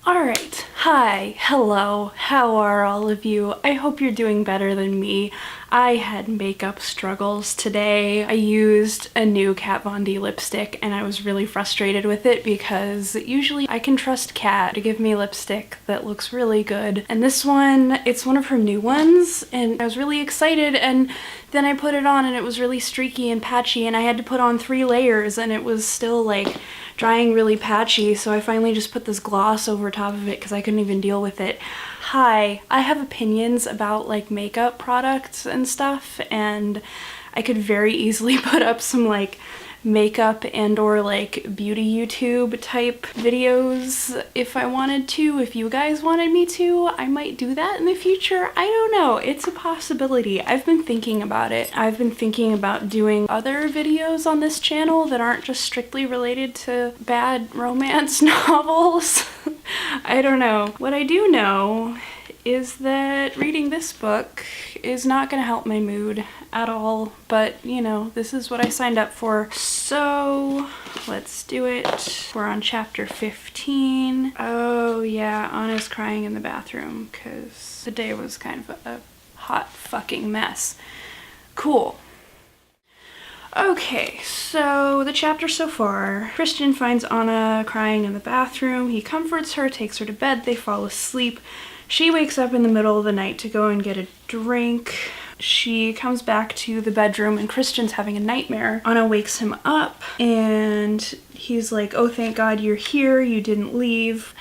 Alright, hi, hello, how are all of you? I hope you're doing better than me. I had makeup struggles today. I used a new Kat Von D lipstick and I was really frustrated with it because usually I can trust Kat to give me lipstick that looks really good. And this one, it's one of her new ones and I was really excited, and then I put it on and it was really streaky and patchy and I had to put on 3 layers and it was still like drying really patchy, so I finally just put this gloss over top of it because I couldn't even deal with it. Hi, I have opinions about like makeup products and stuff, and I could very easily put up some like makeup and or like beauty YouTube type videos if I wanted to. If you guys wanted me to, I might do that in the future. I don't know, it's a possibility. I've been thinking about it. I've been thinking about doing other videos on this channel that aren't just strictly related to bad romance novels. I don't know. What I do know is that reading this book is not gonna help my mood at all, but you know, this is what I signed up for, so let's do it. We're on chapter 15. Oh yeah, Anna's crying in the bathroom because the day was kind of a hot fucking mess. Cool. Okay, so the chapter so far, Christian finds Anna crying in the bathroom. He comforts her, takes her to bed, they fall asleep. She wakes up in the middle of the night to go and get a drink. She comes back to the bedroom and Christian's having a nightmare. Anna wakes him up and he's like, oh, thank God you're here, you didn't leave.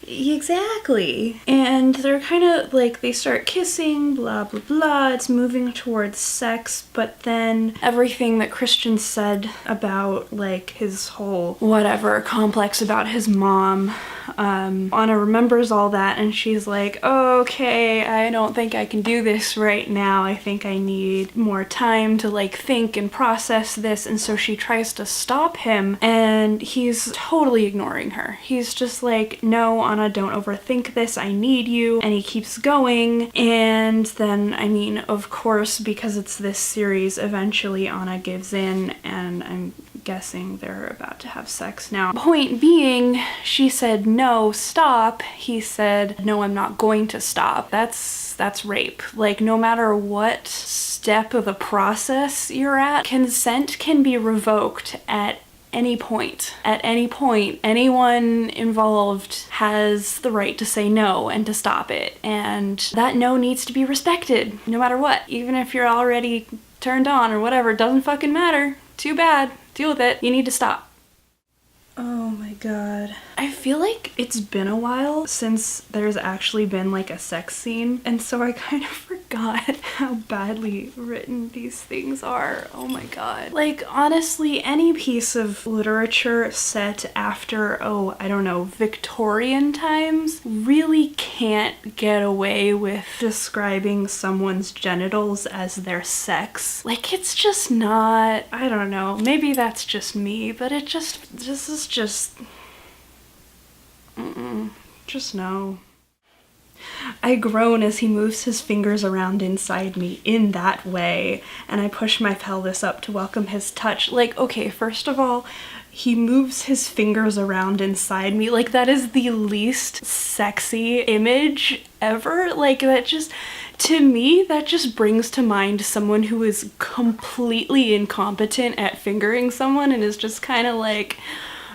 Exactly. And they're kind of like, they start kissing, blah, blah, blah. It's moving towards sex, but then everything that Christian said about like his whole whatever complex about his mom, Anna remembers all that and she's like, oh, okay, I don't think I can do this right now. I think I need more time to like think and process this. And so she tries to stop him and he's totally ignoring her. He's just like, no, Anna, don't overthink this, I need you. And he keeps going, and then, I mean, of course, because it's this series, eventually Anna gives in, and I'm guessing they're about to have sex now. Point being, she said, no, stop. He said, no, I'm not going to stop. That's rape. Like, no matter what step of the process you're at, consent can be revoked at any point. At any point, anyone involved has the right to say no and to stop it. And that no needs to be respected, no matter what. Even if you're already turned on or whatever, doesn't fucking matter. Too bad. Deal with it. You need to stop. Oh my god. I feel like it's been a while since there's actually been like a sex scene, and so I kind of forgot how badly written these things are. Oh my god. Like, honestly, any piece of literature set after, oh, I don't know, Victorian times really can't get away with describing someone's genitals as their sex. Like, it's just not, I don't know, maybe that's just me, but it just, this is just, just no. I groan as he moves his fingers around inside me in that way, and I push my pelvis up to welcome his touch. Like, okay, first of all, he moves his fingers around inside me. Like, that is the least sexy image ever. Like, that just, to me, that just brings to mind someone who is completely incompetent at fingering someone and is just kind of like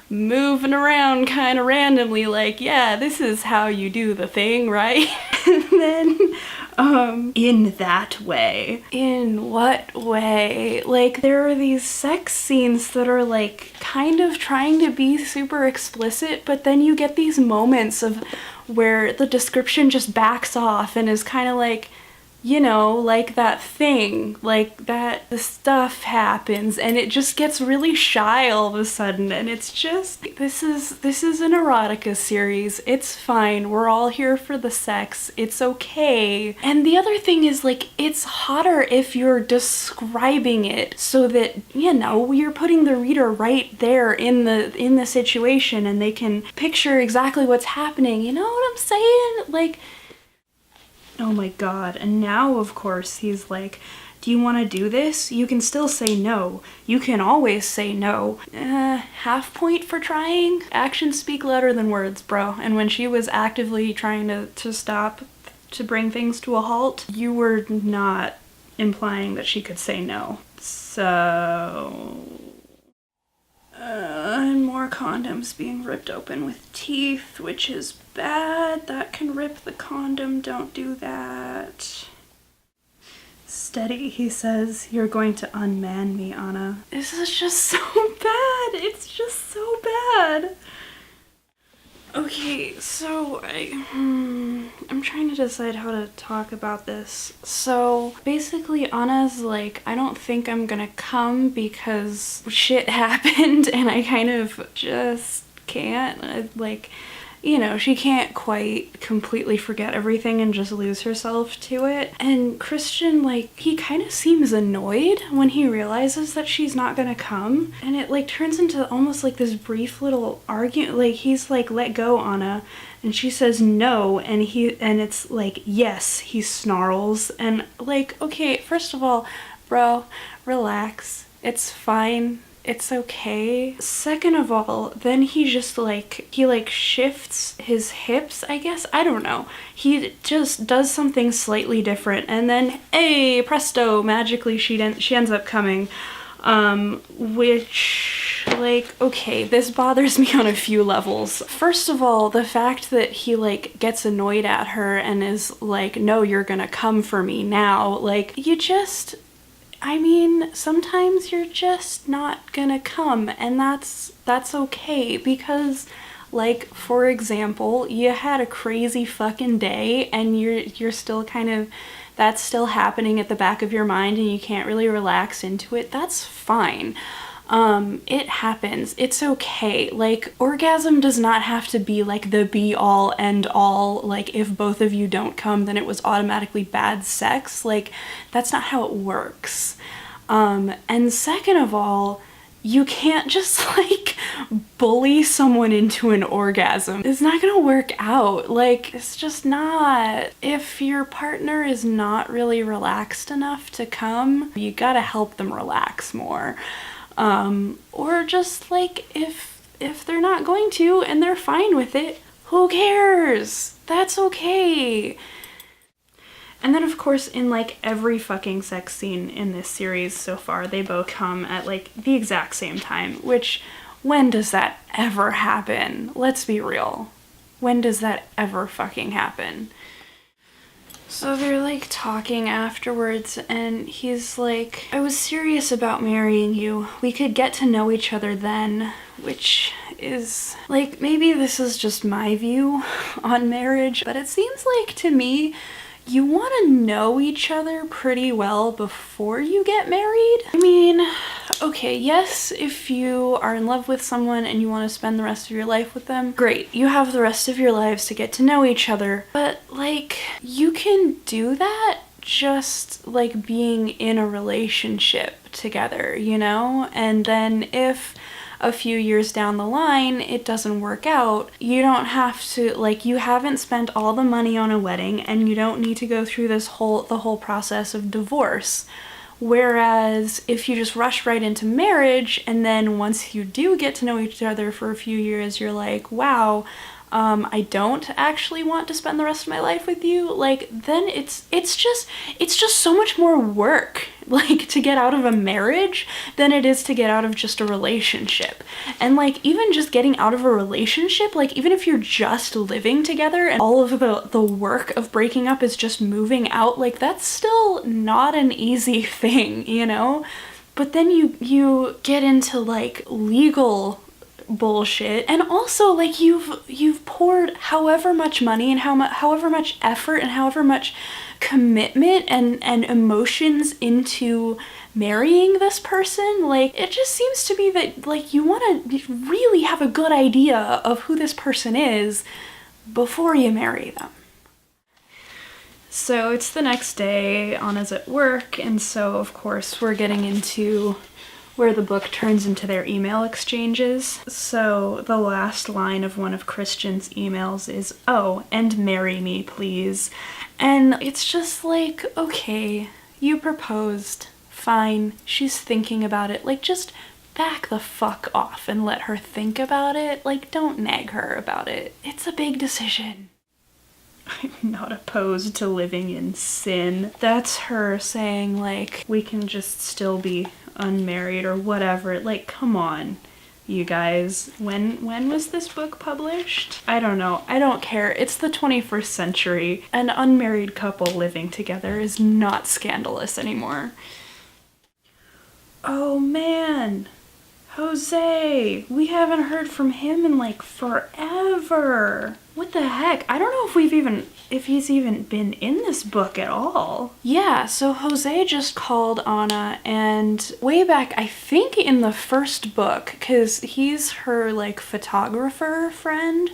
moving around kind of randomly, like, yeah, this is how you do the thing, right? And then, in that way. In what way? Like, there are these sex scenes that are like kind of trying to be super explicit, but then you get these moments of where the description just backs off and is kind of like, you know, like that thing, like that the stuff happens and it just gets really shy all of a sudden, and it's just, this is an erotica series. It's fine. We're all here for the sex. It's okay. And the other thing is, like, it's hotter if you're describing it so that, you know, you're putting the reader right there in the situation and they can picture exactly what's happening. You know what I'm saying? Like, oh my god. And now, of course, he's like, Do you want to do this? You can still say no. You can always say no. Half point for trying? Actions speak louder than words, bro. And when she was actively trying to stop, to bring things to a halt, you were not implying that she could say no. So... and more condoms being ripped open with teeth, which is bad. That can rip the condom. Don't do that. Steady, he says. You're going to unman me, Anna. This is just so bad. It's just so bad. Okay, so I'm trying to decide how to talk about this. So basically Anna's like, I don't think I'm gonna come because shit happened and I kind of just can't. Like, you know, she can't quite completely forget everything and just lose herself to it. And Christian, like, he kind of seems annoyed when he realizes that she's not gonna come. And it, like, turns into almost like this brief little argument. Like, he's like, let go, Anna. And she says no, and it's like, yes, he snarls. And, like, okay, first of all, bro, relax. It's fine. It's okay. Second of all, then he just like, he shifts his hips, I guess? I don't know. He just does something slightly different and then, hey, presto, magically she ends up coming. Which, like, okay, this bothers me on a few levels. First of all, the fact that he, like, gets annoyed at her and is like, no, you're gonna come for me now. Like, I mean, sometimes you're just not gonna come, and that's okay, because, like, for example, you had a crazy fucking day, and you're still kind of, that's still happening at the back of your mind, and you can't really relax into it. That's fine. It happens. It's okay. Like, orgasm does not have to be like the be all end all, like if both of you don't come then it was automatically bad sex. Like, that's not how it works. And second of all, you can't just like bully someone into an orgasm. It's not gonna work out. Like, it's just not. If your partner is not really relaxed enough to come, you gotta help them relax more. Or just like, if they're not going to and they're fine with it, who cares? That's okay. And then of course in like every fucking sex scene in this series so far, they both come at like the exact same time, which, when does that ever happen? Let's be real. When does that ever fucking happen? So they're like talking afterwards and he's like, I was serious about marrying you. We could get to know each other then, which is like, maybe this is just my view on marriage, but it seems like to me, you want to know each other pretty well before you get married. I mean, okay, yes, if you are in love with someone and you want to spend the rest of your life with them, great, you have the rest of your lives to get to know each other. But like, you can do that just like being in a relationship together, you know? And then if a few years down the line it doesn't work out, you don't have to, like, you haven't spent all the money on a wedding and you don't need to go through the whole process of divorce. Whereas if you just rush right into marriage and then once you do get to know each other for a few years, you're like, wow, I don't actually want to spend the rest of my life with you, like, then it's just so much more work, like, to get out of a marriage than it is to get out of just a relationship. And like, even just getting out of a relationship, like, even if you're just living together and all of the work of breaking up is just moving out, like, that's still not an easy thing, you know? But then you get into like legal bullshit, and also like you've poured however much money and however much effort and however much commitment and emotions into marrying this person. Like, it just seems to be that like you want to really have a good idea of who this person is before you marry them. So it's the next day, Anna's at work, and so of course we're getting into where the book turns into their email exchanges. So the last line of one of Christian's emails is, oh, and marry me, please. And it's just like, okay, you proposed. Fine. She's thinking about it. Like, just back the fuck off and let her think about it. Like, don't nag her about it. It's a big decision. I'm not opposed to living in sin. That's her saying, like, we can just still be unmarried or whatever. Like, come on, you guys. When was this book published? I don't know. I don't care. It's the 21st century. An unmarried couple living together is not scandalous anymore. Oh man, Jose. We haven't heard from him in like forever. What the heck? I don't know if he's even been in this book at all. Yeah, so Jose just called Anna, and way back, I think in the first book, because he's her like photographer friend,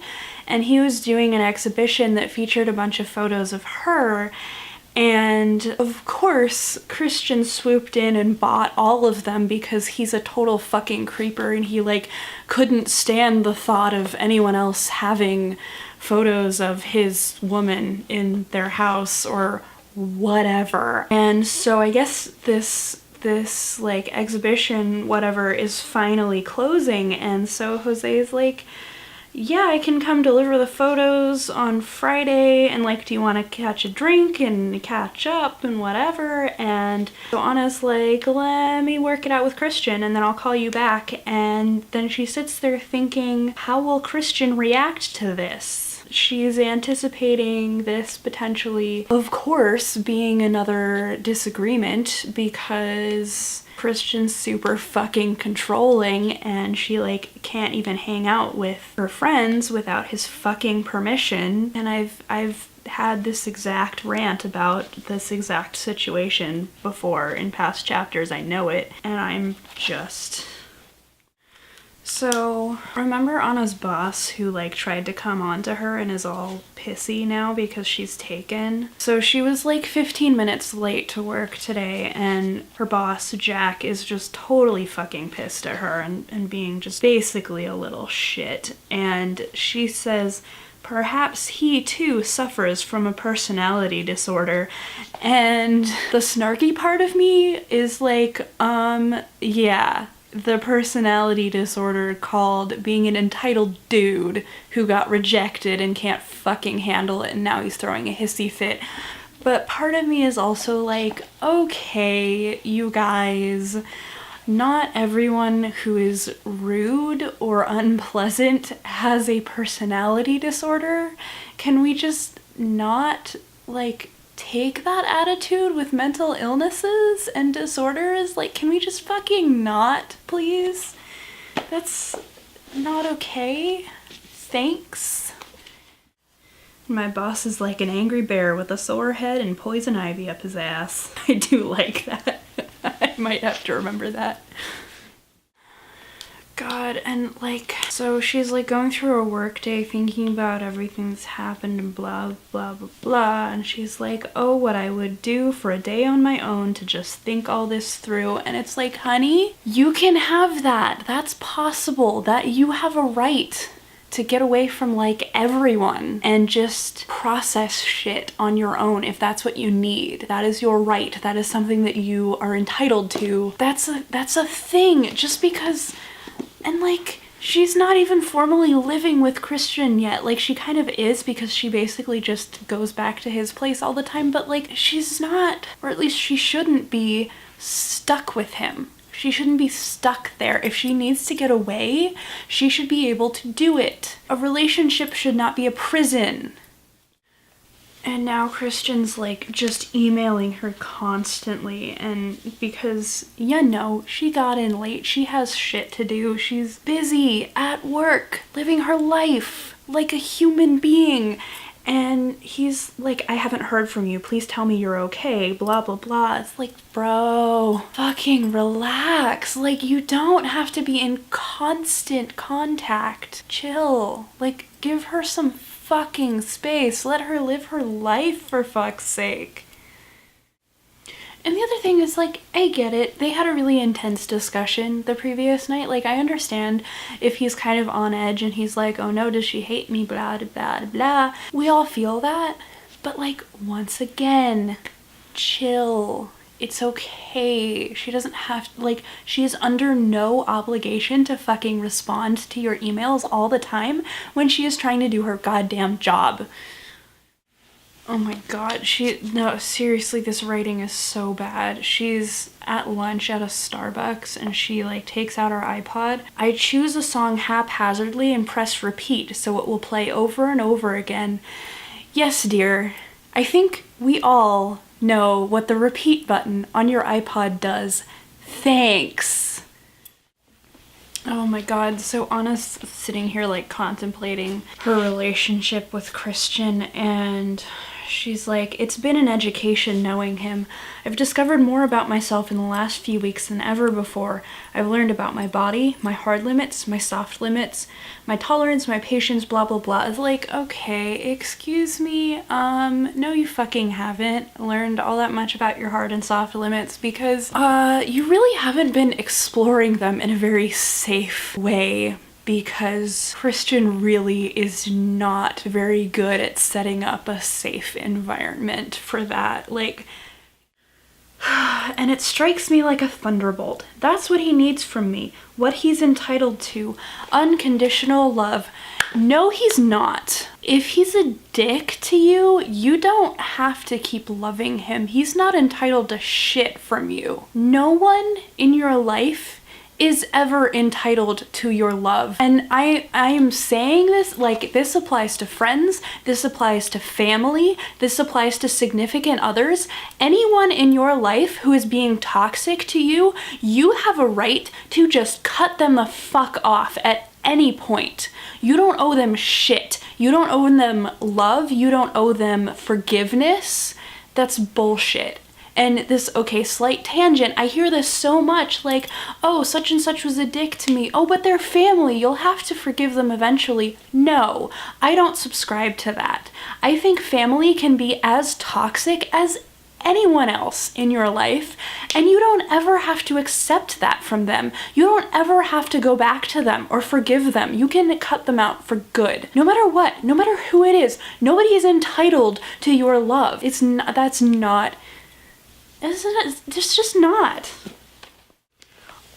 and he was doing an exhibition that featured a bunch of photos of her. And of course, Christian swooped in and bought all of them because he's a total fucking creeper and he like couldn't stand the thought of anyone else having photos of his woman in their house or whatever. And so I guess this like exhibition whatever is finally closing, and so Jose is like, yeah, I can come deliver the photos on Friday, and like, do you want to catch a drink and catch up and whatever? And so Anna's like, let me work it out with Christian and then I'll call you back. And then she sits there thinking, how will Christian react to this? She's anticipating this potentially, of course, being another disagreement because Christian's super fucking controlling and she like can't even hang out with her friends without his fucking permission. And I've had this exact rant about this exact situation before in past chapters. I know it, and I'm just... So, remember Anna's boss who like tried to come on to her and is all pissy now because she's taken? So she was like 15 minutes late to work today, and her boss, Jack, is just totally fucking pissed at her and being just basically a little shit. And she says perhaps he too suffers from a personality disorder. And the snarky part of me is like, yeah. The personality disorder called being an entitled dude who got rejected and can't fucking handle it and now he's throwing a hissy fit. But part of me is also like, okay, you guys, not everyone who is rude or unpleasant has a personality disorder. Can we just not, like, take that attitude with mental illnesses and disorders? Like, can we just fucking not, please? That's not okay. Thanks. My boss is like an angry bear with a sore head and poison ivy up his ass. I do like that. I might have to remember that. God, and like, so she's like going through her work day thinking about everything that's happened and blah, blah, blah, blah, and she's like, oh, what I would do for a day on my own to just think all this through. And it's like, honey, you can have that. That's possible. That you have a right to get away from like everyone and just process shit on your own if that's what you need. That is your right. That is something that you are entitled to. That's a thing. Just because... And like, she's not even formally living with Christian yet. Like, she kind of is because she basically just goes back to his place all the time. But like, she's not, or at least she shouldn't be stuck with him. She shouldn't be stuck there. If she needs to get away, she should be able to do it. A relationship should not be a prison. And now Christian's like just emailing her constantly, and because, you know, she got in late, she has shit to do, she's busy at work, living her life like a human being, and he's like, I haven't heard from you, please tell me you're okay, blah blah blah. It's like, bro, fucking relax. Like, you don't have to be in constant contact. Chill. Like, give her some fucking space. Let her live her life, for fuck's sake. And the other thing is, like, I get it. They had a really intense discussion the previous night. Like, I understand if he's kind of on edge and he's like, oh no, does she hate me, blah, blah, blah. We all feel that. But, like, once again, chill. it's okay. She doesn't have, like, she is under no obligation to fucking respond to your emails all the time when she is trying to do her goddamn job. Oh my god, no, seriously, this writing is so bad. She's at lunch at a Starbucks and she like takes out her iPod. I choose a song haphazardly and press repeat so it will play over and over again. Yes, dear. I think we all know what the repeat button on your iPod does. Thanks. Oh my god, so Anna's sitting here like contemplating her relationship with Christian, and she's like, it's been an education knowing him. I've discovered more about myself in the last few weeks than ever before. I've learned about my body, my hard limits, my soft limits, my tolerance, my patience, blah blah blah. It's like, okay, excuse me, no you fucking haven't learned all that much about your hard and soft limits, because you really haven't been exploring them in a very safe way, because Christian really is not very good at setting up a safe environment for that. Like, and it strikes me like a thunderbolt. That's what he needs from me. What he's entitled to. Unconditional love. No, he's not. If he's a dick to you, you don't have to keep loving him. He's not entitled to shit from you. No one in your life is ever entitled to your love. And I am saying this, like, this applies to friends, this applies to family, this applies to significant others. Anyone in your life who is being toxic to you, you have a right to just cut them the fuck off at any point. You don't owe them shit. You don't owe them love. You don't owe them forgiveness. That's bullshit. And this, okay, slight tangent, I hear this so much, like, oh, such and such was a dick to me. Oh, but they're family, you'll have to forgive them eventually. No, I don't subscribe to that. I think family can be as toxic as anyone else in your life, and you don't ever have to accept that from them. You don't ever have to go back to them or forgive them. You can cut them out for good. No matter what, no matter who it is, nobody is entitled to your love. It's just not.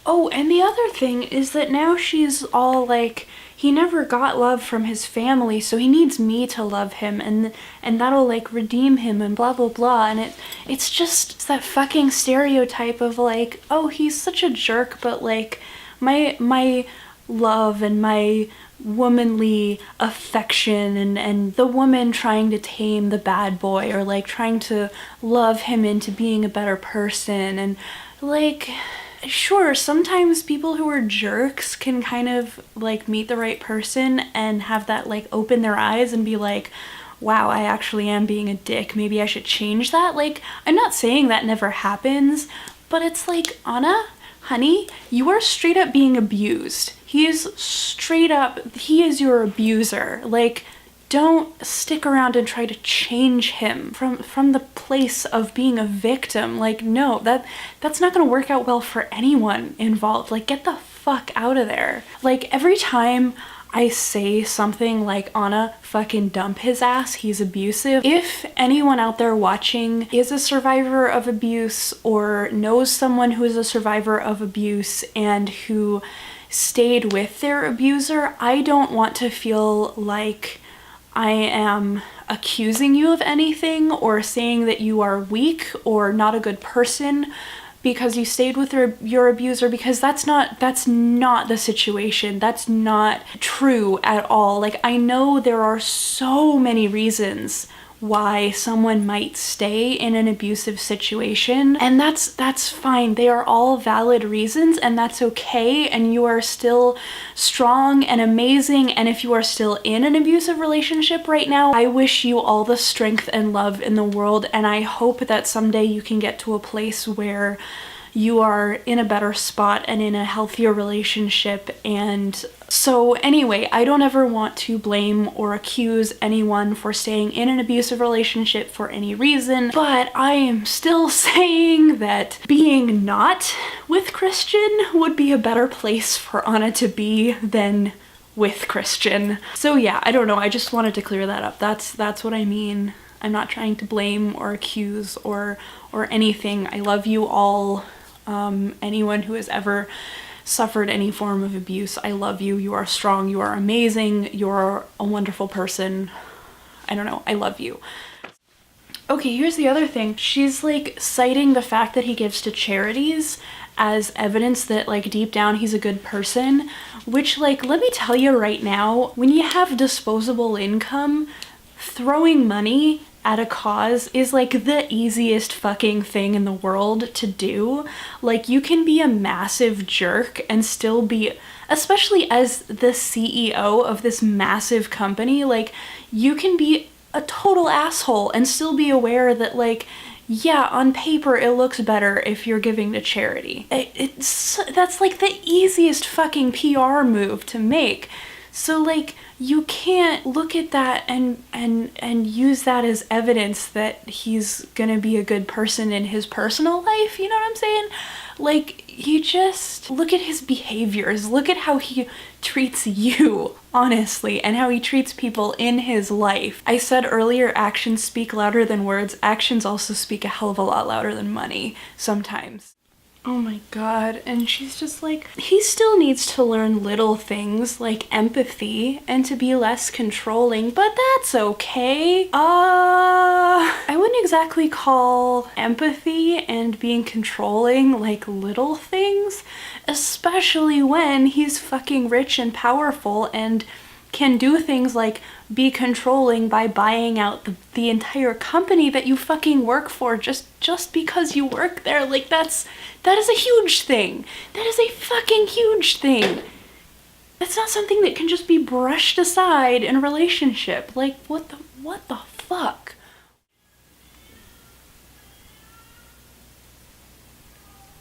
Oh, and the other thing is that now she's all like, he never got love from his family, so he needs me to love him, and that'll like redeem him and blah blah blah. And it's just that fucking stereotype of like, oh, he's such a jerk, but like my love and my womanly affection and the woman trying to tame the bad boy, or like trying to love him into being a better person. And like, sure, sometimes people who are jerks can kind of like meet the right person and have that like open their eyes and be like, wow, I actually am being a dick, maybe I should change that. Like, I'm not saying that never happens, but it's like, Anna, honey, you are straight up being abused. He is your abuser. Like, don't stick around and try to change him from the place of being a victim. Like, no, that's not gonna work out well for anyone involved. Like, get the fuck out of there. Like, every time I say something like, Anna, fucking dump his ass, he's abusive. If anyone out there watching is a survivor of abuse or knows someone who is a survivor of abuse and who stayed with their abuser, I don't want to feel like I am accusing you of anything or saying that you are weak or not a good person because you stayed with your abuser, because that's not the situation. That's not true at all. Like, I know there are so many reasons why someone might stay in an abusive situation, and that's fine. They are all valid reasons, and that's okay, and you are still strong and amazing. And if you are still in an abusive relationship right now, I wish you all the strength and love in the world, and I hope that someday you can get to a place where you are in a better spot and in a healthier relationship. And so anyway, I don't ever want to blame or accuse anyone for staying in an abusive relationship for any reason, but I am still saying that being not with Christian would be a better place for Anna to be than with Christian. So yeah, I don't know, I just wanted to clear that up. That's what I mean. I'm not trying to blame or accuse or anything. I love you all. Anyone who has ever suffered any form of abuse, I love you. You are strong. You are amazing. You're a wonderful person. I don't know. I love you. Okay, here's the other thing. She's like citing the fact that he gives to charities as evidence that like deep down he's a good person, which like, let me tell you right now, when you have disposable income, throwing money at a cause is like the easiest fucking thing in the world to do. Like, you can be a massive jerk and still be, especially as the CEO of this massive company, like you can be a total asshole and still be aware that like, yeah, on paper it looks better if you're giving to charity. That's like the easiest fucking PR move to make. So like, you can't look at that and use that as evidence that he's gonna be a good person in his personal life, you know what I'm saying? Like, you just look at his behaviors, look at how he treats you, honestly, and how he treats people in his life. I said earlier, actions speak louder than words. Actions also speak a hell of a lot louder than money, sometimes. Oh my god, and she's just like, he still needs to learn little things like empathy and to be less controlling, but that's okay. I wouldn't exactly call empathy and being controlling like little things, especially when he's fucking rich and powerful and can do things like be controlling by buying out the entire company that you fucking work for just because you work there. Like, that is a huge thing. That is a fucking huge thing. That's not something that can just be brushed aside in a relationship. Like, what the fuck?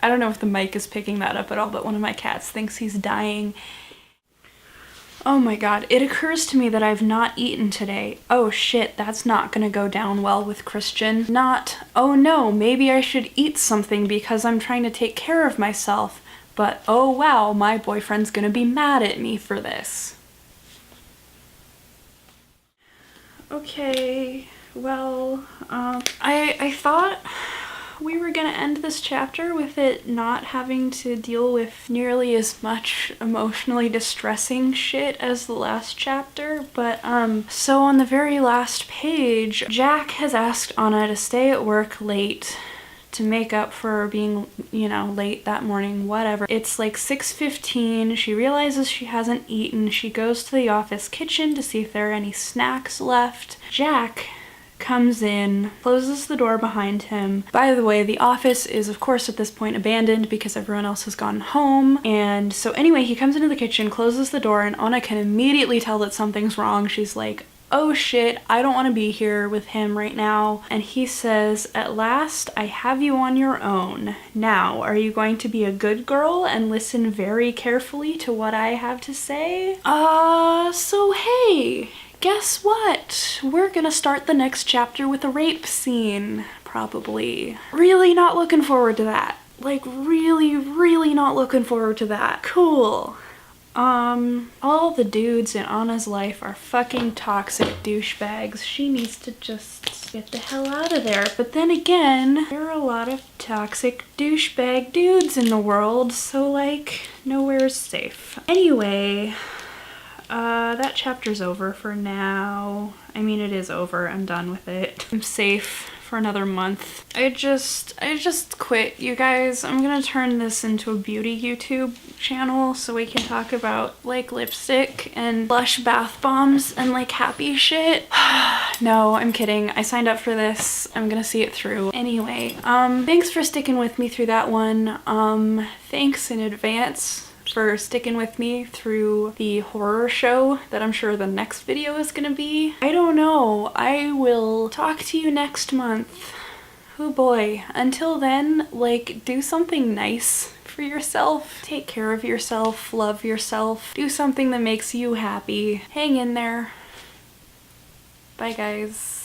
I don't know if the mic is picking that up at all, but one of my cats thinks he's dying. Oh my god, it occurs to me that I've not eaten today. Oh shit, that's not gonna go down well with Christian. Not, oh no, maybe I should eat something because I'm trying to take care of myself. But oh wow, my boyfriend's gonna be mad at me for this. Okay, well, I thought we were gonna end this chapter with it not having to deal with nearly as much emotionally distressing shit as the last chapter, but so on the very last page, Jack has asked Anna to stay at work late to make up for being, you know, late that morning, whatever. It's like 6:15, she realizes she hasn't eaten, she goes to the office kitchen to see if there are any snacks left. Jack comes in, closes the door behind him. By the way, the office is of course at this point abandoned because everyone else has gone home. And so anyway, he comes into the kitchen, closes the door, and Anna can immediately tell that something's wrong. She's like, oh shit, I don't want to be here with him right now. And he says, at last, I have you on your own. Now, are you going to be a good girl and listen very carefully to what I have to say? So hey, guess what? We're gonna start the next chapter with a rape scene, probably. Really not looking forward to that. Like, really not looking forward to that. Cool. All the dudes in Anna's life are fucking toxic douchebags. She needs to just get the hell out of there. But then again, there are a lot of toxic douchebag dudes in the world, so like, nowhere's safe. Anyway, that chapter's over for now. I mean, it is over. I'm done with it. I'm safe for another month. I just quit, you guys. I'm gonna turn this into a beauty YouTube channel so we can talk about like lipstick and blush bath bombs and like happy shit. No, I'm kidding. I signed up for this. I'm gonna see it through. Anyway, thanks for sticking with me through that one. Thanks in advance for sticking with me through the horror show that I'm sure the next video is gonna be. I don't know. I will talk to you next month. Oh boy. Until then, like, do something nice for yourself. Take care of yourself. Love yourself. Do something that makes you happy. Hang in there. Bye, guys.